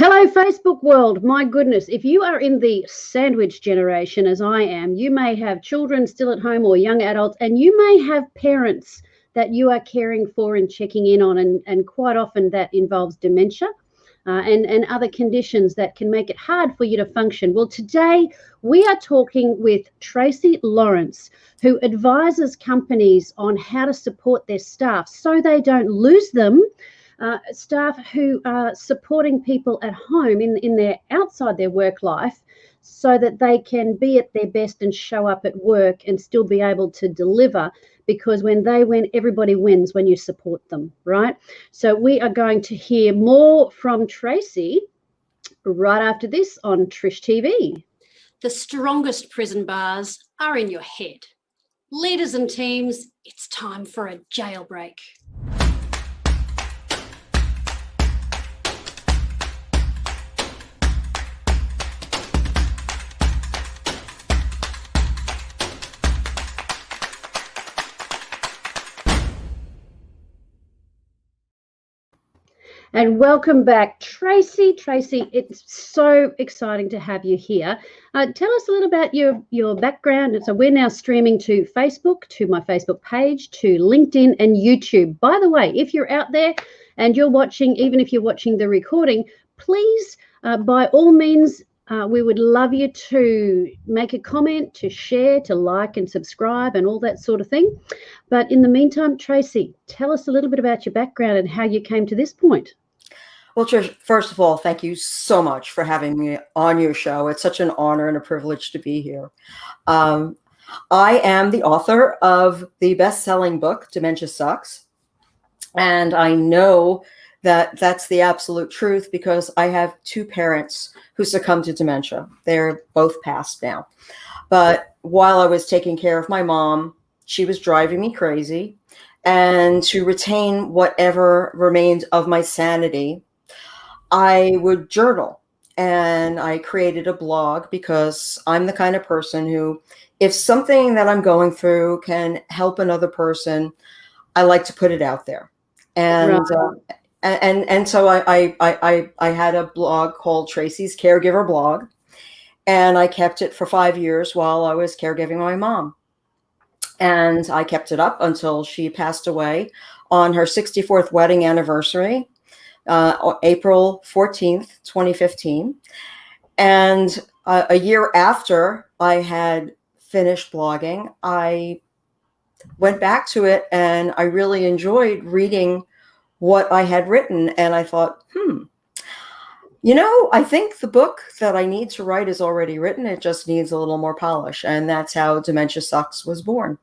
Hello, Facebook world. My goodness, if you are in the sandwich generation, as I am, you may have children still at home or young adults, and you may have parents that you are caring for and checking in on, and quite often that involves dementia and other conditions that can make it hard for you to function. Well, today we are talking with Tracey Lawrence, who advises companies on how to support their staff so they don't lose them. Staff who are supporting people at home in their outside their work life so that they can be at their best and show up at work and still be able to deliver, because when they win, everybody wins when you support them, right? So we are going to hear more from Tracey right after this on Trish TV. The strongest prison bars are in your head. Leaders and teams, it's time for a jailbreak. And welcome back, Tracey. Tracey, it's so exciting to have you here. Tell us a little about your background. So we're now streaming to Facebook, to my Facebook page, to LinkedIn and YouTube. By the way, if you're out there and you're watching, even if you're watching the recording, please, by all means, we would love you to make a comment, to share, to like and subscribe and all that sort of thing. But in the meantime, Tracey, tell us a little bit about your background and how you came to this point. Well, Trish, first of all, thank you so much for having me on your show. It's such an honor and a privilege to be here. I am the author of the best-selling book, Dementia Sucks. And I know that that's the absolute truth because I have two parents who succumbed to dementia. They're both passed now. But while I was taking care of my mom, she was driving me crazy. And to retain whatever remained of my sanity, I would journal, and I created a blog because I'm the kind of person who, if something that I'm going through can help another person, I like to put it out there. And and so I had a blog called Tracey's Caregiver Blog, and I kept it for 5 years while I was caregiving my mom. And I kept it up until she passed away on her 64th wedding anniversary. April 14th, 2015. And a year after I had finished blogging, I went back to it and I really enjoyed reading what I had written. And I thought, I think the book that I need to write is already written. It just needs a little more polish. And that's how Dementia Sucks was born.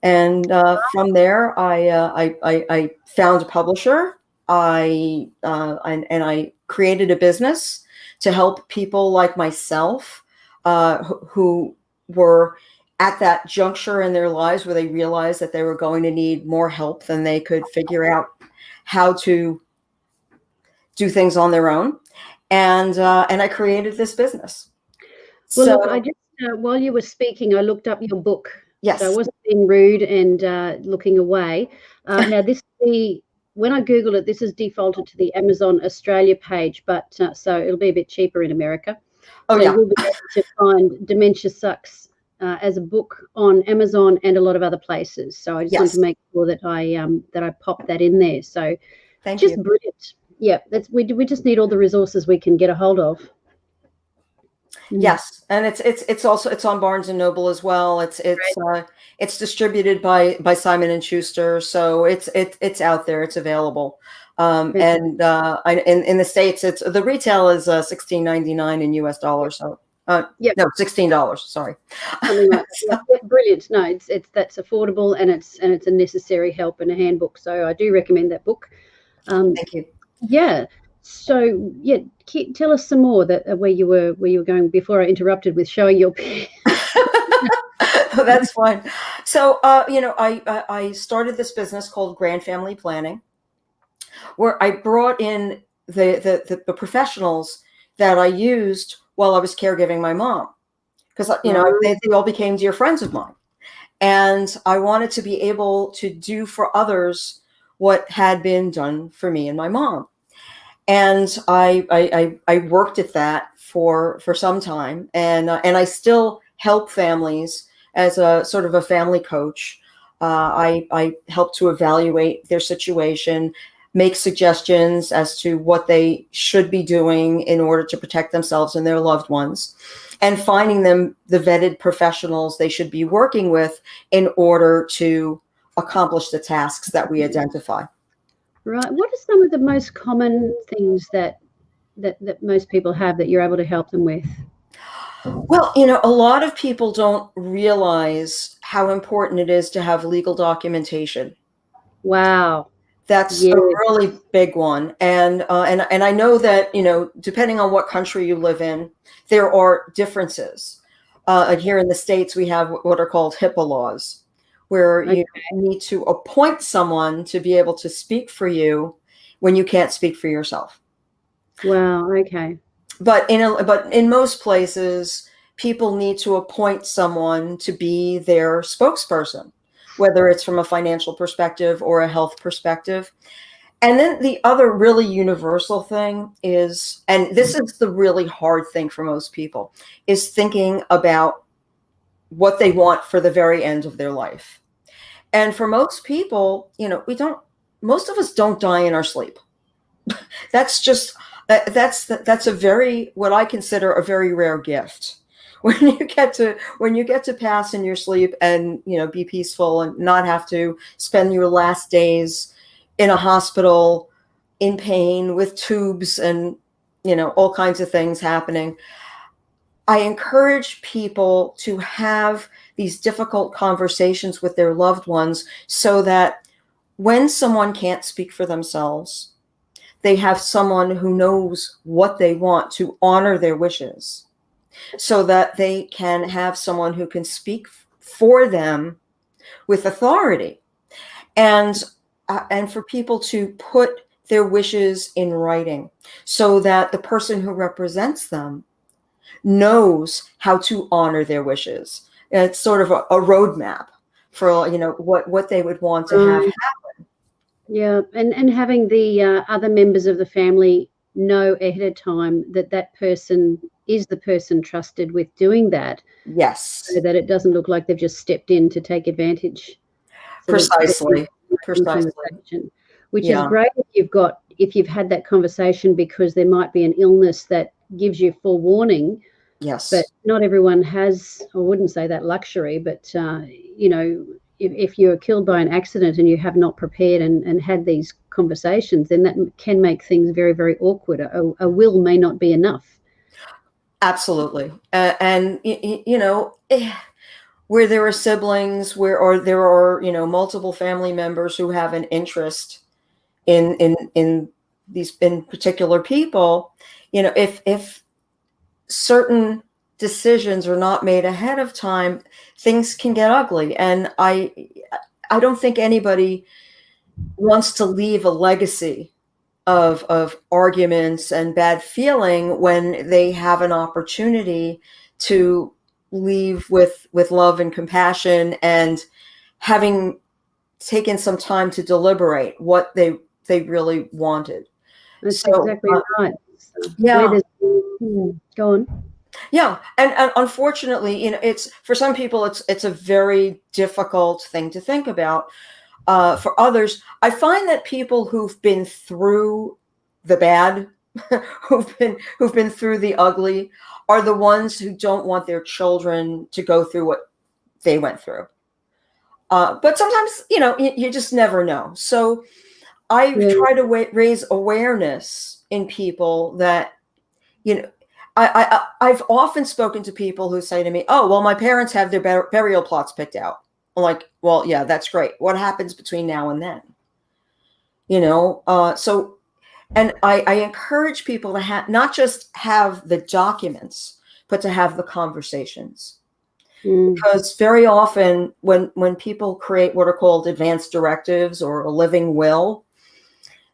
And from there, I found a publisher. I created a business to help people like myself who were at that juncture in their lives where they realized that they were going to need more help than they could figure out how to do things on their own. And I created this business. Well, look, I just while you were speaking, I looked up your book. Yes. So I wasn't being rude and looking away. Now, when I Google it, this is defaulted to the Amazon Australia page, but so it'll be a bit cheaper in America. Oh, so yeah. You'll be able to find Dementia Sucks as a book on Amazon and a lot of other places. So I just want to make sure that I pop that in there. So Thank you. Brilliant. Yeah, we just need all the resources we can get a hold of. Yes, and it's also on Barnes and Noble as well. It's distributed by Simon and Schuster, so it's out there. It's available, and in the States, the retail is $16.99 in US dollars. So no, $16. Sorry. Brilliant. No, that's affordable, and it's a necessary help and a handbook. So I do recommend that book. Thank you. Yeah. So tell us some more where you were going before I interrupted with showing your. That's fine. So I started this business called Grand Family Planning, where I brought in the professionals that I used while I was caregiving my mom, because they all became dear friends of mine, and I wanted to be able to do for others what had been done for me and my mom. And I worked at that for some time, and I still help families as a sort of a family coach. I help to evaluate their situation, make suggestions as to what they should be doing in order to protect themselves and their loved ones, and finding them the vetted professionals they should be working with in order to accomplish the tasks that we identify. Right. What are some of the most common things that most people have that you're able to help them with? Well, a lot of people don't realize how important it is to have legal documentation. Wow. That's Yes. a really big one. And I know that, depending on what country you live in, there are differences. And here in the States, we have what are called HIPAA laws, where you need to appoint someone to be able to speak for you when you can't speak for yourself. Wow. Okay. But in most places, people need to appoint someone to be their spokesperson, whether it's from a financial perspective or a health perspective. And then the other really universal thing is, and this is the really hard thing for most people, is thinking about what they want for the very end of their life. And for most people, most of us don't die in our sleep. That's a very, what I consider a very rare gift. When you get to pass in your sleep and be peaceful and not have to spend your last days in a hospital in pain with tubes and all kinds of things happening. I encourage people to have these difficult conversations with their loved ones so that when someone can't speak for themselves, they have someone who knows what they want to honor their wishes, so that they can have someone who can speak for them with authority, and for people to put their wishes in writing so that the person who represents them knows how to honor their wishes. It's sort of a roadmap for what they would want to have happen. Yeah, and having the other members of the family know ahead of time that person is the person trusted with doing that. Yes. So that it doesn't look like they've just stepped in to take advantage. So Precisely. Which is great if you've had that conversation, because there might be an illness that gives you forewarning. Yes. But not everyone has, I wouldn't say that luxury, but if you're killed by an accident and you have not prepared and had these conversations, then that can make things very, very awkward. A will may not be enough. Absolutely. And where there are siblings, or there are, multiple family members who have an interest in particular people, if certain decisions are not made ahead of time, things can get ugly. And I don't think anybody wants to leave a legacy of arguments and bad feeling when they have an opportunity to leave with love and compassion, and having taken some time to deliberate what they really wanted. That's exactly right. Yeah. Go on. Yeah, and unfortunately, it's, for some people, it's a very difficult thing to think about. For others, I find that people who've been through the bad, who've been through the ugly, are the ones who don't want their children to go through what they went through. But sometimes, you just never know. So I try to raise awareness in people that, I've often spoken to people who say to me, "Oh, well, my parents have their burial plots picked out." I'm like, "Well, yeah, that's great. What happens between now and then?" So, and I encourage people to not just have the documents, but to have the conversations. Because very often when people create what are called advanced directives or a living will,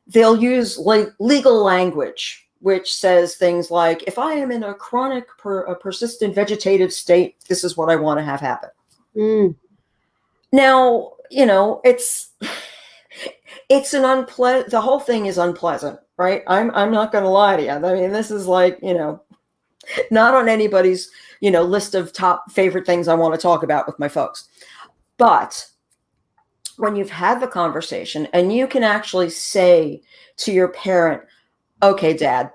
they'll use legal language which says things like, "If I am in a chronic, persistent vegetative state, this is what I want to have happen." Now, it's an unpleasant, the whole thing is unpleasant, right? I'm not going to lie to you. I mean, this is like, not on anybody's, list of top favorite things I want to talk about with my folks. But when you've had the conversation and you can actually say to your parent, okay, Dad,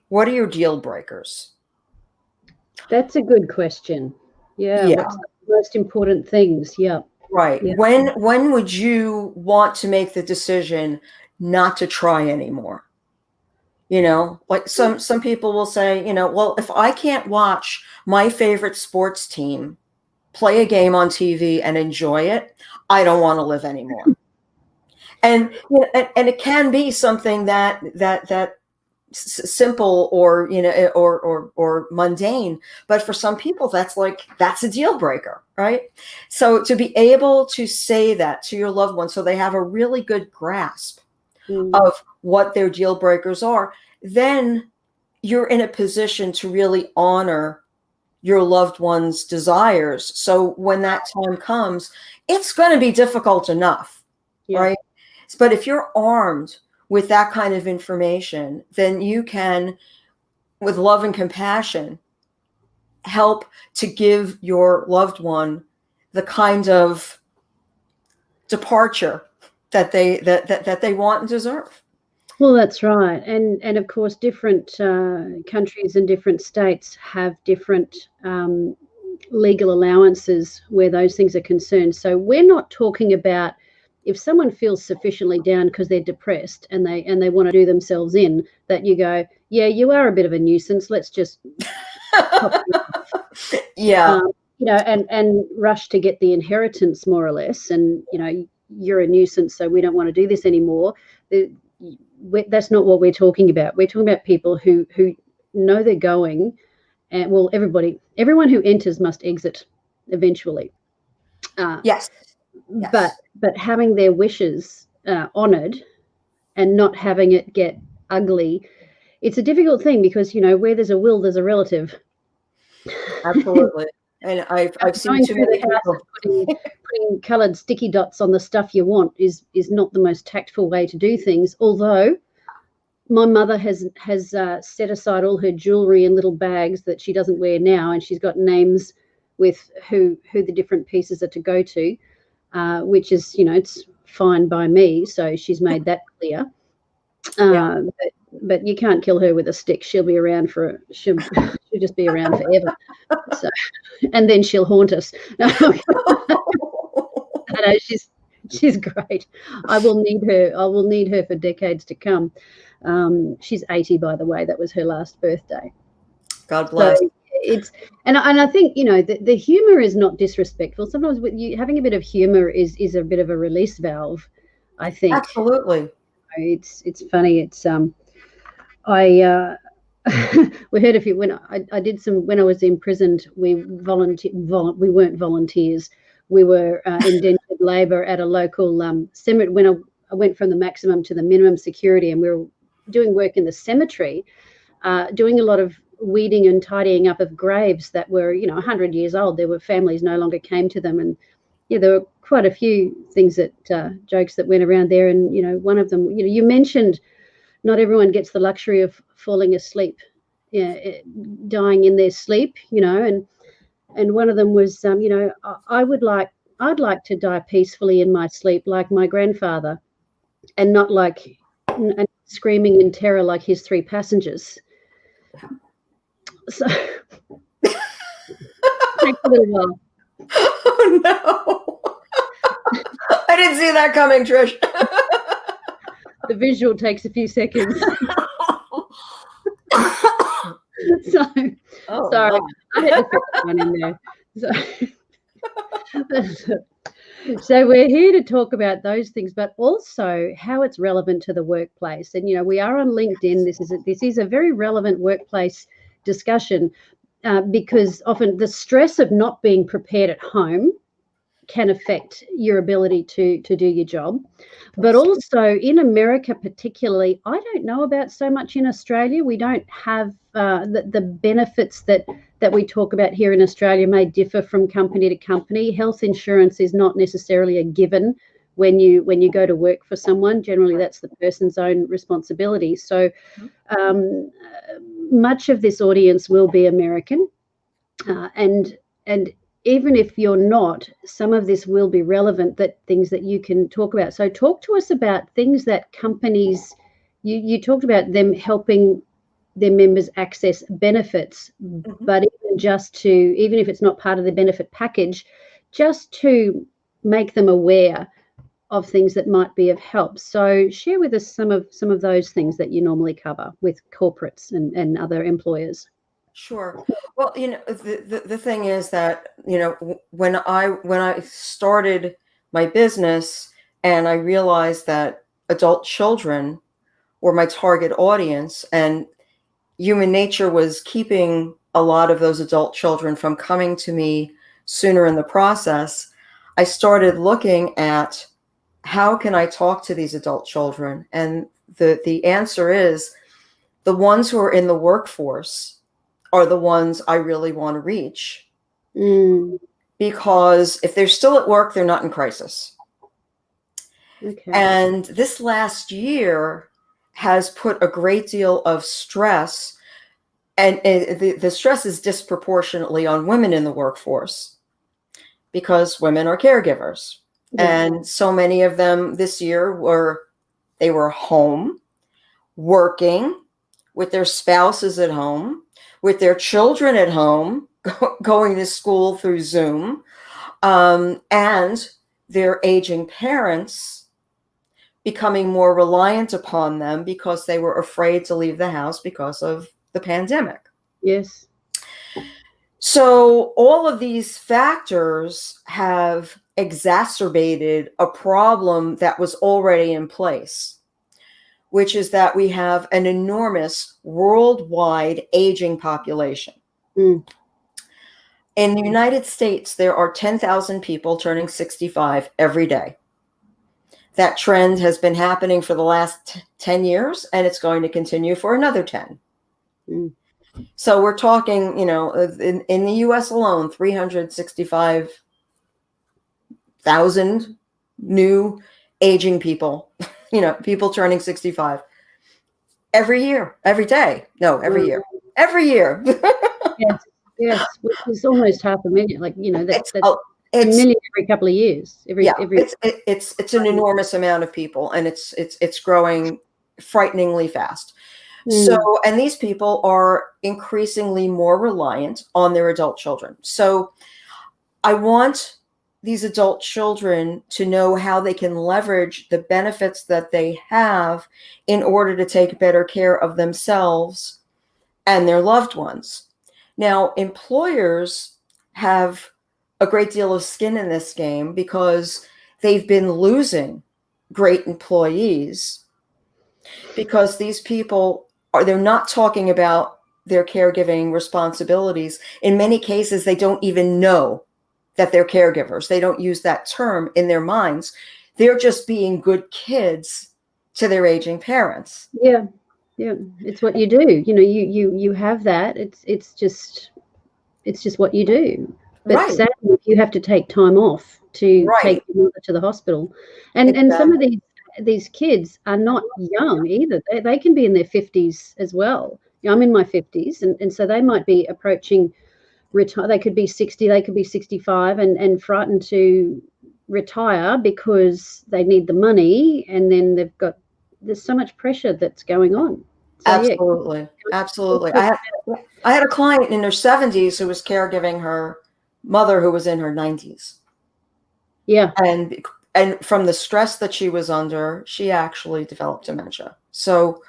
what are your deal breakers? That's a good question. Yeah. What's the most important things? Yeah. Right. Yeah. When would you want to make the decision not to try anymore? Like some people will say, well, if I can't watch my favorite sports team play a game on TV and enjoy it, I don't want to live anymore. And and it can be something that simple or or mundane, but for some people that's a deal breaker, right? So to be able to say that to your loved one so they have a really good grasp of what their deal breakers are, then you're in a position to really honor your loved one's desires. So when that time comes, it's going to be difficult enough, right? But if you're armed with that kind of information, then you can, with love and compassion, help to give your loved one the kind of departure that they want and deserve. Well, that's right. And of course, different countries and different states have different legal allowances where those things are concerned. So we're not talking about if someone feels sufficiently down because they're depressed and they want to do themselves in, that you go, yeah, you are a bit of a nuisance. Let's just and rush to get the inheritance more or less. And, you're a nuisance, so we don't want to do this anymore. That's not what we're talking about. We're talking about people who know they're going, and well, everyone who enters must exit eventually. Yes. But having their wishes honoured and not having it get ugly, it's a difficult thing because where there's a will, there's a relative. Absolutely. And I've seen too many people putting coloured sticky dots on the stuff you want is not the most tactful way to do things. Although my mother has set aside all her jewellery in little bags that she doesn't wear now, and she's got names with who the different pieces are to go to, which is it's fine by me. So she's made that clear. But you can't kill her with a stick. She'll be around she'll just be around forever. So, and then she'll haunt us. I know she's great. I will need her for decades to come. She's 80, by the way. That was her last birthday. God bless. So and I think the humor is not disrespectful. Sometimes having a bit of humor is a bit of a release valve, I think. Absolutely. It's funny. It's we heard of you when I was imprisoned. We weren't volunteers. We were indentured labour at a local cemetery. When I went from the maximum to the minimum security, and we were doing work in the cemetery, doing a lot of weeding and tidying up of graves that were 100 years old. There were families no longer came to them, and there were quite a few things that jokes that went around there. And one of them, you mentioned not everyone gets the luxury of falling asleep, dying in their sleep, and one of them was I'd like to die peacefully in my sleep like my grandfather, and not and screaming in terror like his 3 passengers. So takes a little while. Oh no. I didn't see that coming, Trish. The visual takes a few seconds. Sorry, wow. I had to put that one in there. So we're here to talk about those things, but also how it's relevant to the workplace. And we are on LinkedIn. This is a very relevant workplace discussion because often the stress of not being prepared at home can affect your ability to do your job. But also in America particularly, I don't know about so much in Australia. We don't have the benefits that we talk about here in Australia may differ from company to company. Health insurance is not necessarily a given when you go to work for someone. Generally, that's the person's own responsibility. So much of this audience will be American, and even if you're not, some of this will be relevant, that things that you can talk about. So talk to us about things that companies, you talked about them helping their members access benefits, but even if it's not part of the benefit package, just to make them aware of things that might be of help. So share with us some of those things that you normally cover with corporates and other employers. Sure. Well, the thing is that, when I started my business and I realized that adult children were my target audience, and human nature was keeping a lot of those adult children from coming to me sooner in the process, I started looking at how can I talk to these adult children? And the answer is the ones who are in the workforce are the ones I really want to reach. Because if they're still at work, they're not in crisis. Okay. And this last year has put a great deal of stress, and the stress is disproportionately on women in the workforce because women are caregivers. Yeah. And so many of them this year were home, working with their spouses at home, with their children at home, going to school through Zoom, and their aging parents becoming more reliant upon them because they were afraid to leave the house because of the pandemic. Yes. So all of these factors have exacerbated a problem that was already in place, which is that we have an enormous worldwide aging population. In the United States, there are 10,000 people turning 65 every day. That trend has been happening for the last 10 years, and it's going to continue for another 10. So we're talking, in the US alone, 365,000 new aging people, people turning 65 every year, every day. No, every year, every year. Yes, which is almost 500,000. That's a million every couple of years. It's an enormous amount of people, and it's growing frighteningly fast. So, and these people are increasingly more reliant on their adult children. So I want these adult children to know how they can leverage the benefits that they have in order to take better care of themselves and their loved ones. Now, employers have a great deal of skin in this game because they've been losing great employees because these people they're not talking about their caregiving responsibilities. In many cases, they don't even know that they're caregivers. They don't use that term in their minds. They're just being good kids to their aging parents. Yeah. It's what you do. You have that. It's just what you do. But sadly, you have to take time off to take your mother to the hospital, and some of these kids are not young either. They can be in their 50s as well. I'm in my 50s, and so they might be approaching retire. They could be 60, they could be 65 and frightened to retire because they need the money, and then there's so much pressure that's going on. So, Absolutely. I had a client in her 70s who was caregiving her mother who was in her 90s. Yeah. And from the stress that she was under, she actually developed dementia. So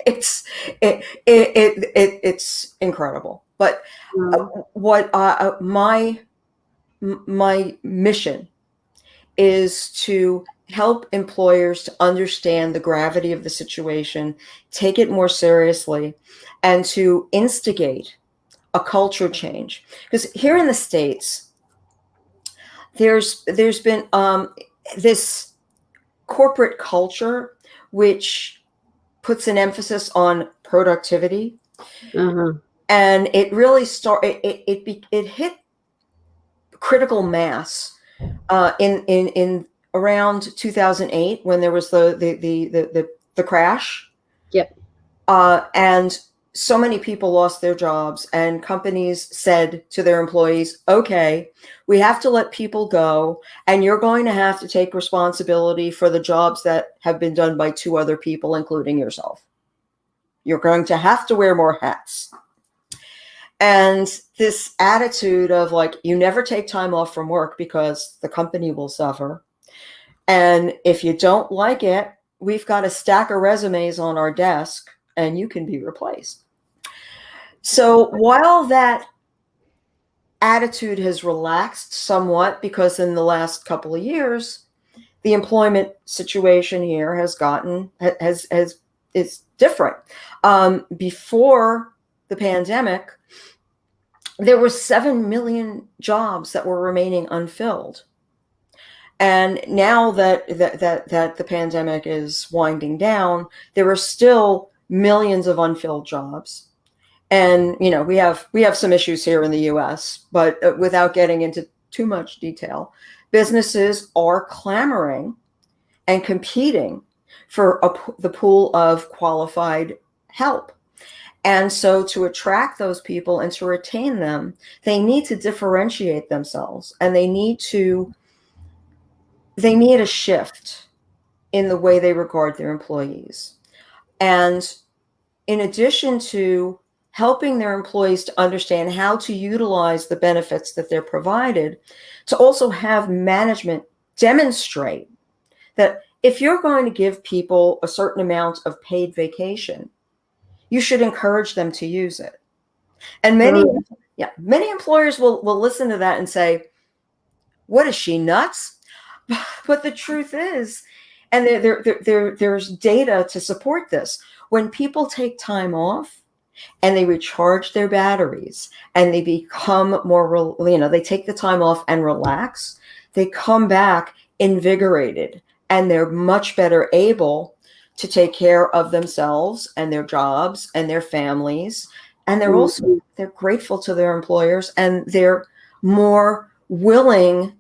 it's incredible. But what my mission is to help employers to understand the gravity of the situation, take it more seriously, and to instigate a culture change. Because here in the States, there's been this corporate culture which puts an emphasis on productivity, and it really it hit critical mass in around 2008 when there was the crash. Yep. And so many people lost their jobs, and companies said to their employees, okay, we have to let people go, and you're going to have to take responsibility for the jobs that have been done by 2 other people, including yourself. You're going to have to wear more hats. And this attitude of like, you never take time off from work because the company will suffer. And if you don't like it, we've got a stack of resumes on our desk and you can be replaced. So while that attitude has relaxed somewhat, because in the last couple of years, the employment situation here has is different. Before the pandemic, there were 7 million jobs that were remaining unfilled. And now that the pandemic is winding down, there are still millions of unfilled jobs. And, you know, we have some issues here in the US, but without getting into too much detail, businesses are clamoring and competing for the pool of qualified help. And so to attract those people and to retain them, they need to differentiate themselves, and they need a shift in the way they regard their employees. And in addition to helping their employees to understand how to utilize the benefits that they're provided, to also have management demonstrate that if you're going to give people a certain amount of paid vacation, you should encourage them to use it. And many employers will listen to that and say, what is she, nuts? But the truth is, and there's data to support this, when people take time off and they recharge their batteries and they become more, they take the time off and relax, they come back invigorated and they're much better able to take care of themselves and their jobs and their families. And they're grateful to their employers, and they're more willing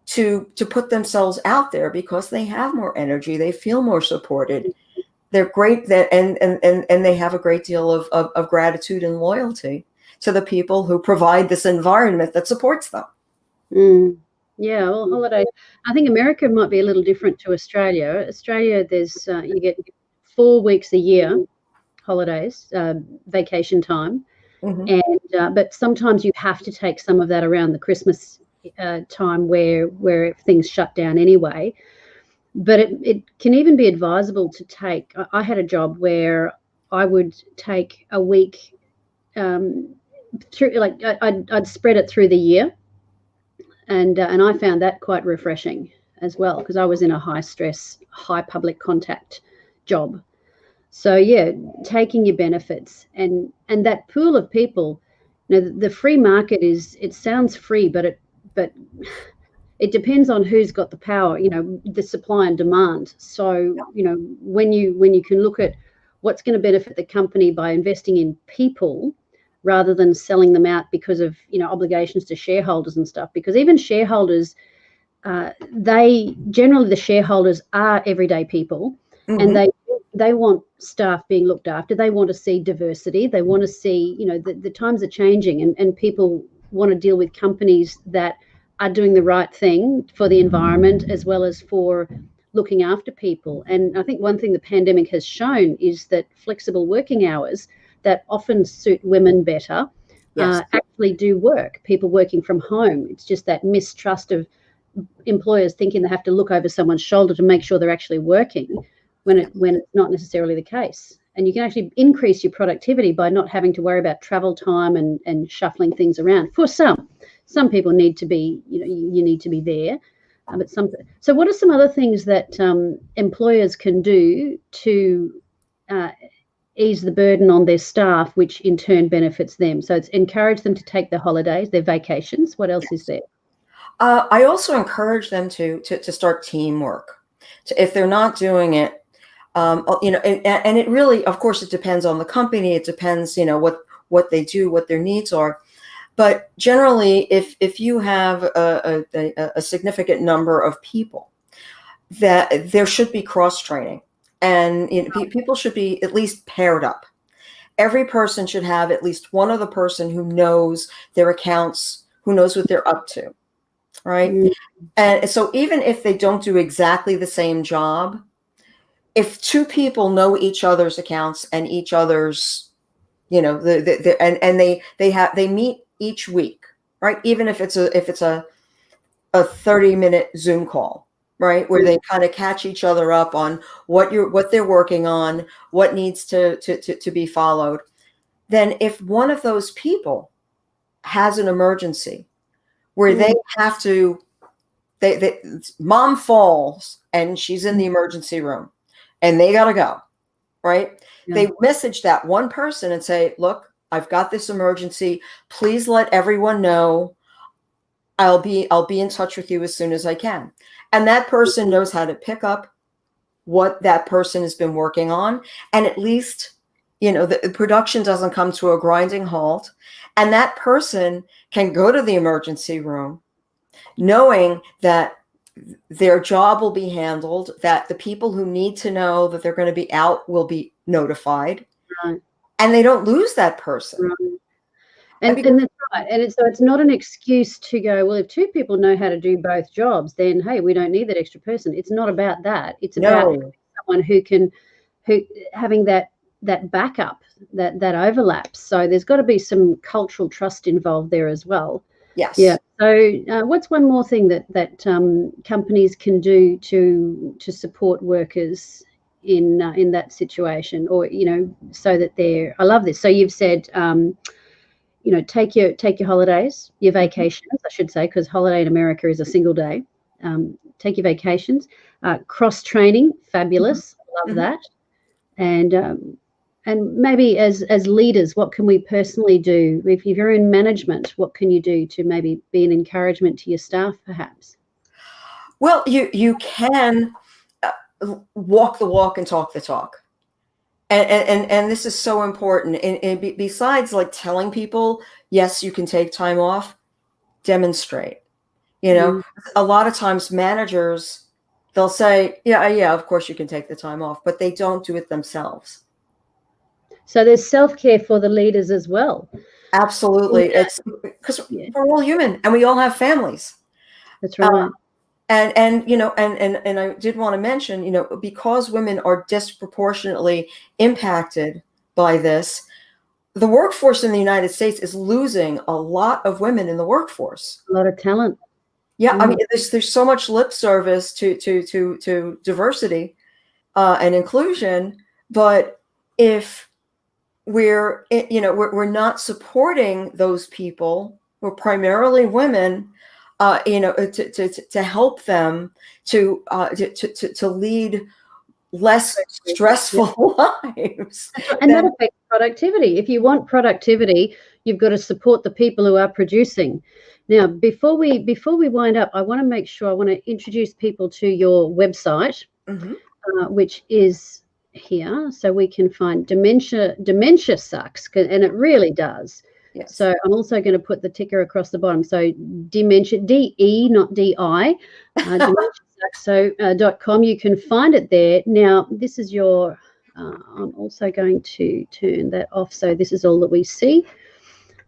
to put themselves out there because they have more energy. They feel more supported. They're great, and they have a great deal of gratitude and loyalty to the people who provide this environment that supports them. Mm. Yeah, well, holiday. I think America might be a little different to Australia. Australia, there's you get 4 weeks a year holidays, vacation time, and but sometimes you have to take some of that around the Christmas time where things shut down anyway. But it can even be advisable to take. I had a job where I would take a week through, like I'd spread it through the year. And I found that quite refreshing as well, because I was in a high stress, high public contact job. So yeah, taking your benefits and that pool of people, the free market it sounds free, but it depends on who's got the power, the supply and demand. So, when you can look at what's going to benefit the company by investing in people, rather than selling them out because of obligations to shareholders and stuff, because even shareholders, the shareholders are everyday people, and they want staff being looked after. They want to see diversity. They want to see the times are changing, and people want to deal with companies that are doing the right thing for the environment as well as for looking after people. And I think one thing the pandemic has shown is that flexible working hours that often suit women better actually do work. People working from home. It's just that mistrust of employers thinking they have to look over someone's shoulder to make sure they're actually working when it's not necessarily the case. And you can actually increase your productivity by not having to worry about travel time and shuffling things around. For some people need to be, you need to be there. So what are some other things that employers can do to ease the burden on their staff, which in turn benefits them? So it's encourage them to take their holidays, their vacations. What else is there? I also encourage them to start teamwork. If they're not doing it, and it really, of course, it depends on the company. It depends, what they do, what their needs are. But generally, if you have a significant number of people, that there should be cross training, and people should be at least paired up. Every person should have at least one other person who knows their accounts, who knows what they're up to, right? Mm-hmm. And so even if they don't do exactly the same job, if two people know each other's accounts and each other's, and they meet each week, right? Even if it's a 30-minute Zoom call, right, where they kind of catch each other up on what they're working on, what needs to be followed. Then if one of those people has an emergency where they have to, mom falls and she's in the emergency room and they got to go, right? Yeah. They message that one person and say, look, I've got this emergency. Please let everyone know. I'll be in touch with you as soon as I can. And that person knows how to pick up what that person has been working on. And at least, the production doesn't come to a grinding halt. And that person can go to the emergency room knowing that their job will be handled, that the people who need to know that they're going to be out will be notified, right. And they don't lose that person. Right. And that's right. And so it's not an excuse to go, well, if two people know how to do both jobs, then, hey, we don't need that extra person. It's not about that. It's about someone who having that backup, that overlaps. So there's got to be some cultural trust involved there as well. Yes. Yeah. So what's one more thing that companies can do to support workers in that situation, or so that they're? I love this. So you've said, take your holidays, your vacations, I should say, because holiday in America is a single day. Take your vacations. Cross training, fabulous. Mm-hmm. Love that. And maybe as leaders, what can we personally do? If you're in management, what can you do to maybe be an encouragement to your staff, perhaps? Well, you can walk the walk and talk the talk. And this is so important. And besides like telling people, yes, you can take time off, demonstrate. A lot of times managers, they'll say, yeah, of course you can take the time off, but they don't do it themselves. So there's self-care for the leaders as well. Absolutely. Yeah. It's because we're all human and we all have families. That's right. And I did want to mention, because women are disproportionately impacted by this, the workforce in the United States is losing a lot of women in the workforce. A lot of talent. Yeah, I mean, there's so much lip service to diversity and inclusion, but if we're not supporting those people, we're primarily women. To help them to lead less stressful lives. And that affects productivity. If you want productivity, you've got to support the people who are producing. Now, before we wind up, I want to introduce people to your website, which is here, so we can find Dementia Sucks, and it really does. Yes. So I'm also going to put the ticker across the bottom. So Dementia, DE, not DI, dementiasucks.com. You can find it there. Now, this is your, I'm also going to turn that off. So this is all that we see.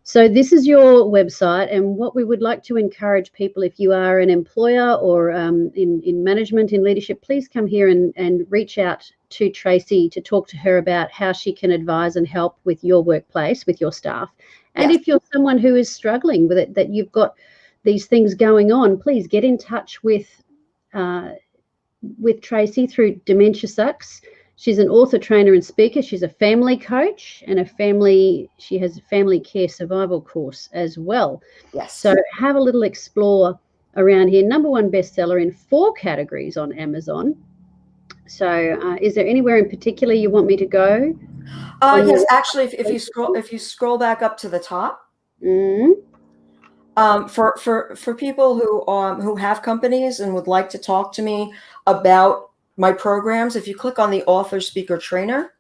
So this is your website, and what we would like to encourage people, if you are an employer or in management, in leadership, please come here and reach out to Tracey to talk to her about how she can advise and help with your workplace, with your staff. And if you're someone who is struggling with it, that you've got these things going on, please get in touch with Tracey through Dementia Sucks. She's an author, trainer, and speaker. She's a family coach and she has a family care survival course as well. Yes. So have a little explore around here. #1 bestseller in 4 categories on Amazon. So is there anywhere in particular you want me to go? Yes, actually, if you scroll back up to the top, for people who have companies and would like to talk to me about my programs, if you click on the author, speaker, trainer,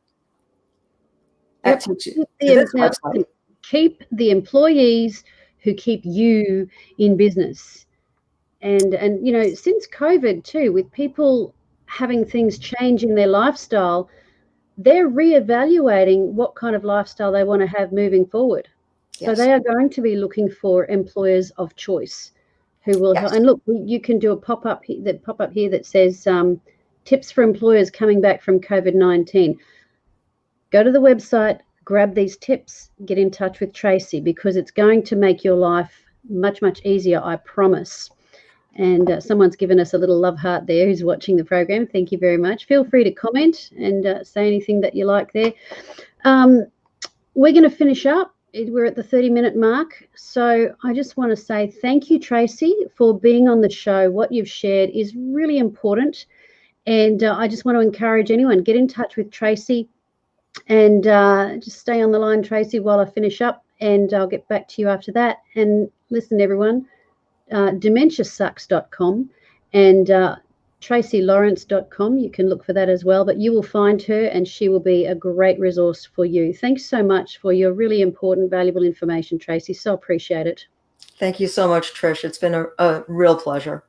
keep the employees who keep you in business. And you know, since COVID too, with people having things change in their lifestyle, they're reevaluating what kind of lifestyle they want to have moving forward. So Yes. they are going to be looking for employers of choice who will help. Yes. And look, you can do a pop-up here that says tips for employers coming back from COVID-19. Go to the website, grab these tips, get in touch with Tracey, because it's going to make your life much, much easier, I promise. And someone's given us a little love heart there who's watching the program. Thank you very much. Feel free to comment and say anything that you like there. We're going to finish up. We're at the 30-minute mark. So I just want to say thank you, Tracey, for being on the show. What you've shared is really important. And I just want to encourage anyone, get in touch with Tracey and just stay on the line, Tracey, while I finish up. And I'll get back to you after that. And listen, everyone. DementiaSucks.com and TraceyLawrence.com. You can look for that as well, but you will find her and she will be a great resource for you. Thanks so much for your really important, valuable information, Tracey. So appreciate it. Thank you so much, Trish. It's been a real pleasure.